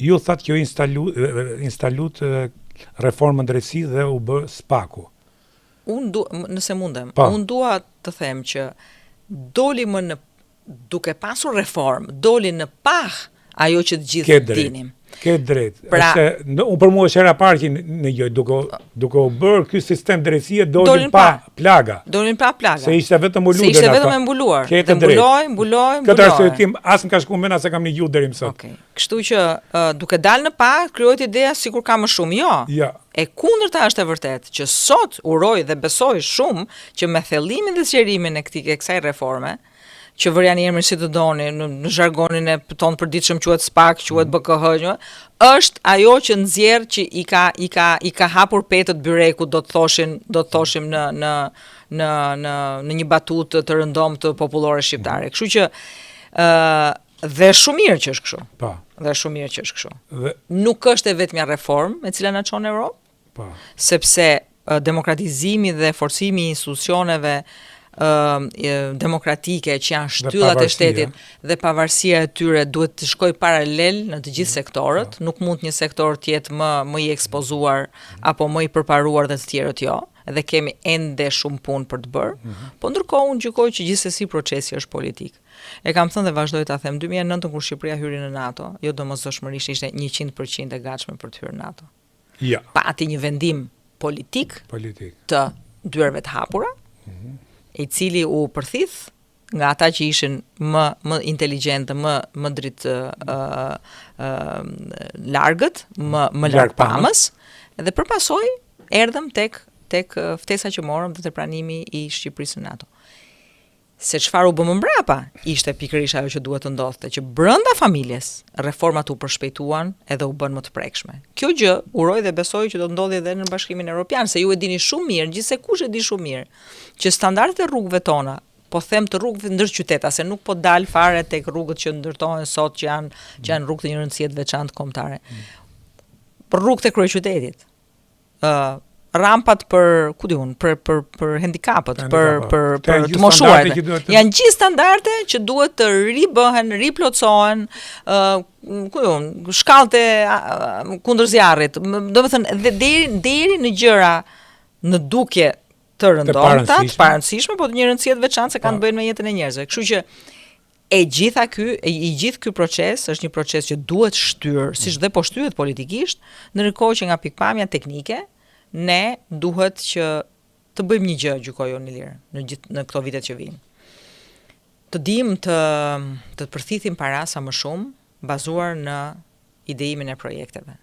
Ju thatë që instalut reformën drejtësi dhe u bë SPAK-u. Nëse mundem, unë dua të them që doli duke pasur reformë, doli në pah ajo që të gjithë dinim. Ke drejt. Unë për mua është hera parë që në gjoj, duke u bërë ky sistem drejtësie dolin pa plaga. Dolin pa plaga. Se ishte vetëm u luder. Se ishte vetëm e mbuluar. Ke të drejt. Mbuloj. Këtë arsye as më ka shkuar mend as e kam një gjuhë deri më sot. Okej. Kështu që duke dalë në pa, krijohet ideja sikur ka më shumë. Jo. Ja. E kundërta është e vërtet që sot uroj dhe besoj shumë që me thellimin dhe sqarimin e kësaj reforme, që vërjani emrin si të doni, në zhargonin e tonë përditshëm quhet SPAK, quhet BKH, është ajo që nxjerr që i ka hapur petët byrekut, do të thoshim në një batutë të rëndom të popullore shqiptare. Kështu që dhe shumë mirë që është kështu. Pa. Dhe shumë mirë që është kështu. Nuk është e vetmja reformë me cilën na çon Europë. Pa. Sepse demokratizimi dhe forcimi i institucioneve demokratike që janë shtyllat e shtetit dhe pavarësia e tyre duhet të shkojë paralel në të gjithë sektorët, nuk mund një sektor të jetë më i ekspozuar apo më i përparuar dhe të tjerët jo, dhe kemi ende shumë punë për të bërë, po ndërkohë unë gjykoj që gjithsesi procesi është politik. E kam thënë dhe vazhdoj ta them, 2009 kur Shqipëria hyri në NATO, jo domosdoshmërisht ishte 100% e gatshme për të hyrë në NATO. Ja. Pati një vendim politik. Të dyerve të hapura, i cili u përthith nga ata që ishin më inteligentë, më dritë largët, më largpamës, dhe përpasoj erdhëm tek ftesa që morëm dhe te pranimi i Shqipërisë në NATO. Se çfarë u bë më mbrapa, ishte pikërisht ajo që duhet të ndodhte, që brenda familjes reformat u përshpejtuan edhe u bën më të prekshme. Kjo gjë uroj dhe besoj që do të ndodhi edhe në Bashkimin Evropian, se ju e dini shumë mirë, gjithsesi kush e di shumë mirë, që standardet e rrugëve tona, po them të rrugëve ndër qyteta, se nuk po dal fare tek rrugët që ndërtohen sot që janë rrugë të një rëndësie të veçantë kombëtare. Për rrugët e kryeqytetit. Rampat për handicapët, për të moshuarit. Janë gjithë standarde që duhet të ribëhen, riplotësohen, shkallët kundër zjarrit. Domethënë deri në gjëra në dukje të rëndomta, të parëndësishme, po të një rëndësie të veçantë se kanë të bëjnë me jetën e njerëzve. Kështu që i gjithë ky proces është një proces që duhet shtyrë, siç dhe po shtyhet politikisht, ndërkohë që nga pikpamja teknike ne duhet që të bëjmë një gjë, gjykoj unë lirë, në këto vitet që vijnë. Të dim të përthithim para sa më shumë, bazuar në ideimin e projekteve.